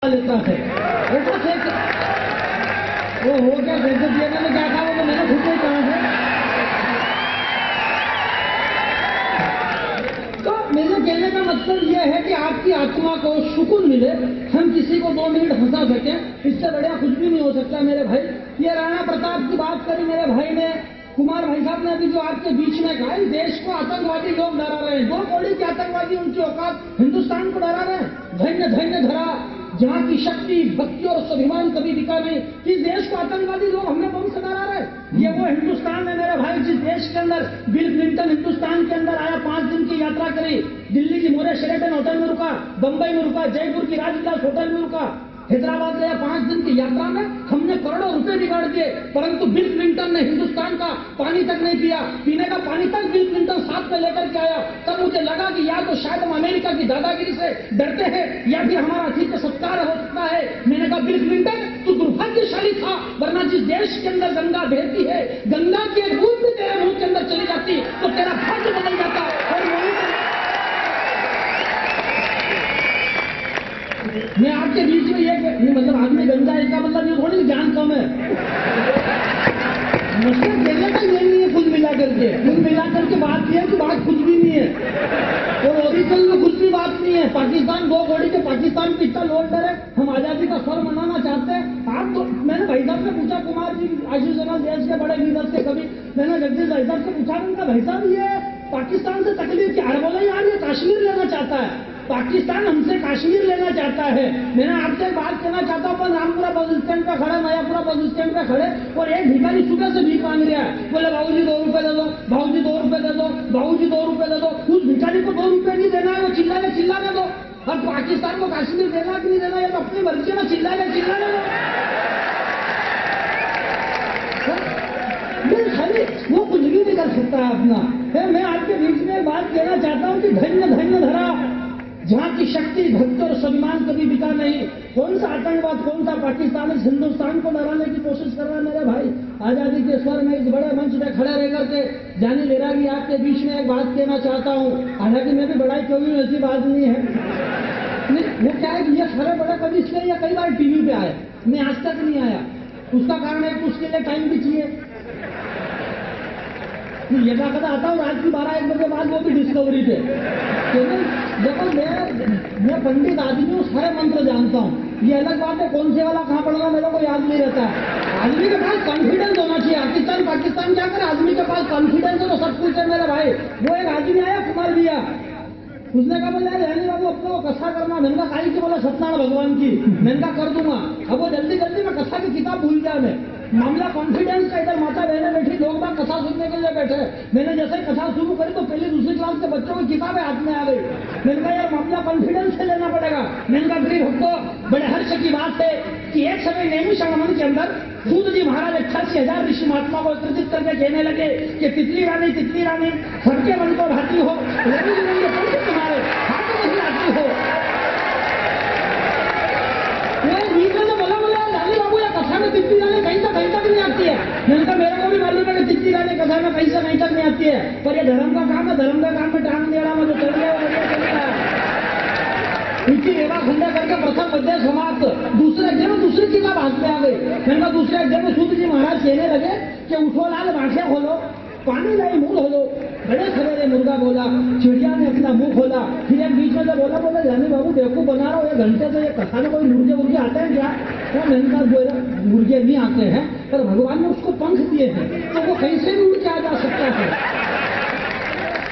लेता है ऐसा फेंक वो हो क्या बेइज्जत दिया मैंने क्या कहा वो तो मैंने खुद ही कहा है। तो मेरे कहने का मतलब यह है कि आपकी आत्मा को सुकून मिले, हम किसी को 2 मिनट हंसा सकें, इससे बढ़िया कुछ भी नहीं हो सकता मेरे भाई। ये राणा प्रताप की बात करी मेरे भाई ने, कुमार भाई साहब ने अभी जो आपके बीच में कहा, देश को आतंकवादी लोग डरा रहे हैं, 2 कौड़ी के आतंकवादी, उनकी औकात हिंदुस्तान को डरा रहे हैं। धन्य धन्य धरा जहाँ की शक्ति भक्ति और स्वाभिमान कभी दिखा नहीं, इस देश को आतंकवादी लोग हमने बम से डरा रहे हैं। ये वो हिंदुस्तान है मेरे भाई जिस देश के अंदर बिल क्लिंटन हिंदुस्तान के अंदर आया, 5 दिन की यात्रा करी, दिल्ली की मोरे शेरेटन होटल में रुका, बंबई में रुका, जयपुर की राजविलास होटल में रुका, हैदराबाद गया, 5 दिन की यात्रा में हमने करोड़ों रुपए बिगाड़ दिए, परंतु बिल क्लिंटन ने हिंदुस्तान का पानी तक नहीं पिया, पीने का पानी तक बिल क्लिंटन साथ में लेकर के आया। तब मुझे लगा कि या तो शायद हम अमेरिका की दादागिरी से डरते हैं या फिर हमारा अतिथ्य सत्कार हो सकता है। मैंने कहा बिल क्लिंटन तू दुर्भाग्यशाली था, वरना जिस देश के अंदर गंगा बहती है, गंगा की एक बूंद भी तेरे मुंह के अंदर चली जाती तो तेरा भाग्य बदल जाता। और मैं आपके बीच में ये मतलब आदमी गंदा है इसका मतलब ये थोड़ी ज्ञान कम है, मसला कहने का ये नहीं है। कुल मिलाकर के बात यह है कि बात कुछ भी नहीं है और ओरिजिनल में कुछ भी बात नहीं है। पाकिस्तान 2 कौड़ी के पाकिस्तान की इतना लोड डर है, हम आजादी का स्वर मनाना चाहते हैं। आप तो मैंने भाई साहब से पूछा, कुमार जी आशीष जनाल देश के बड़े लीडर से, कभी मैंने जगदीश भाई साहब से पूछा, उनका भाई साहब ये पाकिस्तान से तकलीफ क्या है? बोला यार ये कश्मीर लेना चाहता है, पाकिस्तान हमसे कश्मीर लेना चाहता है। मैंने आपसे बात करना चाहता हूँ, रामपुरा बस स्टैंड पे खड़े, नयापुरा बस स्टैंड पे खड़े और एक भिखारी सुबह से भीख मांग रहा है, बोले बाबूजी 2 रुपए दे दो, बाबूजी 2 रुपए दे दो, बाबूजी 2 रुपए दे दो। उस भिखारी को 2 रुपए नहीं देना है, वो चिल्लाने दो। अब पाकिस्तान को कश्मीर देना कि नहीं देना ये तो अपनी मर्जी में चिल्लाने दो। खाली वो कुछ भी नहीं कर सकता है अपना। फिर मैं आपके बीच में एक बात कहना चाहता हूँ कि धन्य धन्य धरा जहाँ की शक्ति भक्ति और स्वाभिमान कभी बिका नहीं। कौन सा आतंकवाद, कौन सा पाकिस्तान इस हिंदुस्तान को डराने की कोशिश कर रहा है मेरे भाई। आजादी के स्वर में इस बड़े मंच में खड़े रह करके जानी लेरागी आपके बीच में एक बात कहना चाहता हूँ, हालांकि मैं भी बड़ाई क्यों नहीं, ऐसी बात नहीं है। वो क्या है कि ये खड़े बड़े कभी इसलिए या कई बार टीवी पे आए, मैं आज तक नहीं आया। उसका कारण है कि उसके लिए टाइम भी चाहिए। ये कदा आता हूँ रात की 12-1 बजे बाद, वो भी डिस्कवरी पे। देखो मैं पंडित आदमी हूँ, सारे मंत्र जानता हूँ। ये अलग बात है कौन से वाला कहाँ पढ़ना मेरे को याद नहीं रहता। आदमी के पास कॉन्फिडेंस होना चाहिए। पाकिस्तान क्या करे, आदमी के पास कॉन्फिडेंस है तो सब कुछ है मेरे भाई। वो एक आदमी आया कुमार भैया, उसने कहा बोला यानी बाबू अपने को कथा करना। मैंने कहा काई की, बोला सत्यनारायण भगवान की। मैंने कहा कर दूंगा। अब वो जल्दी में कथा की किताब भूल गया। मैं मामला कॉन्फिडेंस का, इधर माता बहने बैठी, लोग बात कथा सुनने के लिए बैठे। मैंने जैसे कथा शुरू करी तो पहली दूसरी क्लास के बच्चों की किताबें हाथ में आ गई। मैंने कहा यार मामला कॉन्फिडेंस से लेना पड़ेगा। मैंने कहा गरीब भक्तों, बड़े हर्ष की बात है कि एक समय नैमिषारण्य के अंदर सूत जी महाराज 88,000 ऋषि महात्मा को एकत्रित करके कहने लगे कि तितली रानी सबके मन को भाती हो, तुम्हारे हाथ नहीं आती हो। लाली बाबू या कथा में तितली रानी कहीं तक नहीं आती है। मैंने कहा मेरे को भी मालूम है कि तितली रानी कथा में कहीं तक नहीं आती है, पर ये धर्म का काम है, धर्म का काम में टांग देना में जो चल रहा है बढ़िया चल रहा है। इनकी रेवा खंडा करके प्रथम अध्याय समाप्त, दूसरे अध्याय में दूसरी किताब हाथ में आ गई। मैंने कहा दूसरे अध्याय में सूत जी महाराज कहने लगे कि उठो लाल आंखें खोलो, पानी लाई मुंह खोलो। बड़े सवेरे मुर्गा बोला, चिड़िया ने अपना मुंह खोला। फिर एक बीच में से बोला जानी बाबू बेवकूफ बना रहा हूँ, 1 घंटे से ये कथा में कोई मुर्गे आते हैं क्या? मैंने कहा मुर्गे नहीं आते हैं, पर भगवान ने उसको पंख दिए हैं तो वो कहीं से भी उड़ के आ जा सकता है।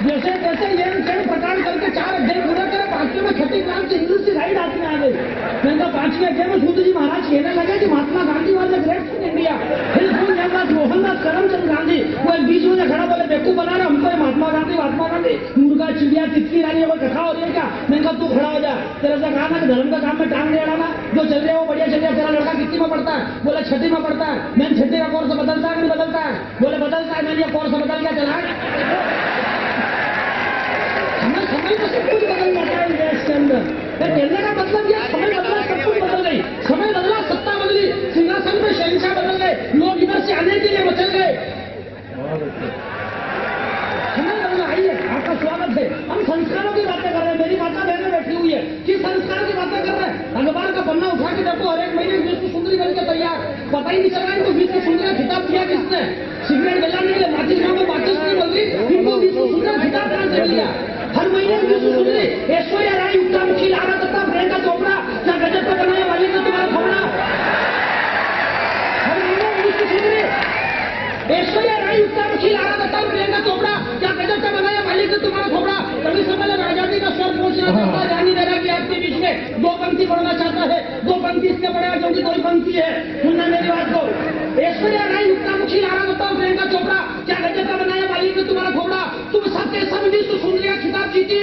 जैसे ये प्रकार करके 4 अध्याय पूरा करे, 5वें में छठी क्लास की इंग्लिश की राइट हाथ में आ गई। मैंने कहा 5वें अध्याय में सूत जी महाराज कहने लगे कि Mahatma Gandhi was the great in India, फिर जवाहरलाल मोहनदास करमचंद गांधी। वो एक बीच में खड़ा बोले बेवकूफ बना रहा हमको महात्मा गांधी मुर्गा चिड़िया तितली रानी कोई कथा हो रही है क्या? मैंने कहा तू खड़ा हो जा, तेरा से कहा ना कि धर्म का काम में टांग दे रहा, जो चल रहा है वो बढ़िया चल रहा है। तेरा लड़का कितनी में पढ़ता है? बोला 6ठी में पढ़ता है। मैंने 6ठी का कोर्स बदलता है कि नहीं बदलता है? बोले बदलता है। मैंने ये कोर्स बदल क्या चला समय तो सब कुछ बदल जाता है देश के अंदर। कहने का मतलब यह समय बदला सब कुछ बदल गई, समय बदला सत्ता बदली, सिंहासन में शहंशाह बदल गए, लोग इधर से आने के लिए बचल गए। समय बदला। आइए आपका स्वागत है। हम संस्कारों की बातें कर रहे हैं, मेरी माता बहने बैठी हुई है, किस संस्कार की बातें कर रहे हैं? अखबार का पन्ना था कि देखो हर एक महीने विश्व सुंदरी करके तैयार, पता ही नहीं चला इनको विश्व सुंदरी खिताब दिया किसने? सिगरेट जलाने के लिए माचिस में माचिस नहीं बोल रही, इनको विश्व सुंदर खिताब कहां से मिल गया? हर महीने विश्व सुंदरी, ऐश्वर्या राय, युक्तामुखी, लारा दत्ता, प्रियंका चोपड़ा, क्या गजब का बनाया वाली का तुम्हारा खबरा? हर महीने विश्व सुंदरी, ऐश्वर्या राय, युक्तामुखी, लारा दत्ता, प्रियंका चोपड़ा, क्या गजब का बनाया वाली का तुम्हारा खबरा? कभी समय आजादी का स्वर पहुंचना चाहता है, जानी देना कि आपके बीच में दो पंक्ति पढ़ना चाहता है, दो पंक्ति इसके पढ़ेगा क्योंकि दो पंक्ति है। सुनना मेरी बात को, ऐश्वर्या राय, युक्तामुखी, लारा दत्ता, प्रियंका चोपड़ा, क्या गजब का बनाया वाली का तुम्हारा खोपड़ा? तुम सबके सब विश्व सुंदरियां खिताब जीती,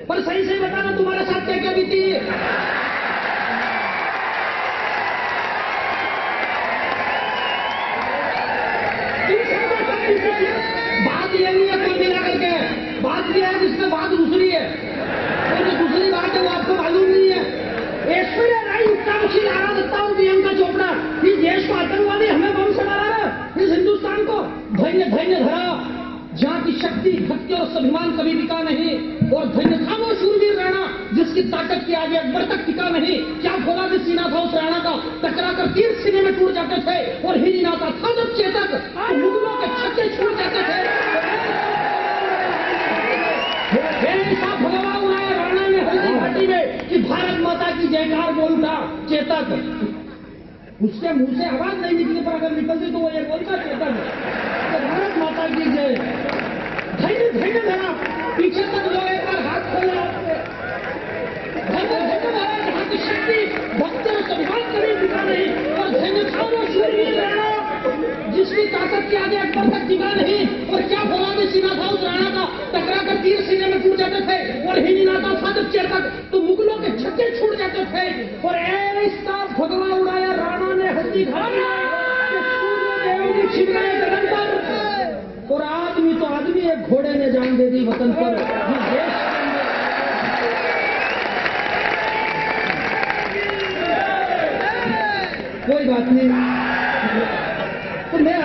पर सही से बताना तुम्हारे साथ क्या क्या बीती? बात ये नहीं है कोई मिला करके, बात यह है जिसमें बात दूसरी है, और जो दूसरी बात है वो आपको मालूम नहीं है। ऐश्वर्या राय, युक्तामुखी, लारा दत्ता और प्रियंका चोपड़ा इस देश को आतंकवादी हमें बम से मारा है, इस हिंदुस्तान को धैर्य धैर्य धरा, जहाँ की शक्ति, भक्ति और स्वाभिमान कभी बिका नहीं, और धैर्य था वो शूरवीर राणा जिसकी ताकत के आगे अकबर तक टिका नहीं। क्या भोला भी सीना था उस राणा का, टकरा कर तीर सीने में टूट जाते थे, और हिरी नाता था जब चेतक मुगलों के छक्के छूट जाते थे। ऐसा भगवा उड़ाया राणा ने हल्दी घाटी में कि भारत माता की जयकार बोल उठा चेतक। उसके मुंह से आवाज नहीं निकली, पर अगर निकलती तो वो ये बोलता चेतक, तो भारत माता की जय। धैर्य धैर्य धरा, पीछे तक लोग एक बार हाथ खोले आपसे, धैर्य धैर्य धरा, यहाँ की शक्ति, भक्ति और स्वाभिमान कभी बिका नहीं, और धैर्य था वो शूरवीर राणा जिसकी ताकत के आगे अकबर तक टिका नहीं। और क्या भोला भी सीना था उस राणा का, टकरा कर तीर सीने में टूट जाते थे, और हिरी नाता था जब चेतक तो मुगलों के छक्के छूट जाते थे। और ऐसा भगवा उड़ाया राणा ने हल्दी घाटी में छिप गए गगन पर, और आदमी तो आदमी एक घोड़े ने जान दे दी वतन पर। जिस देश कोई बात नहीं, तो मैं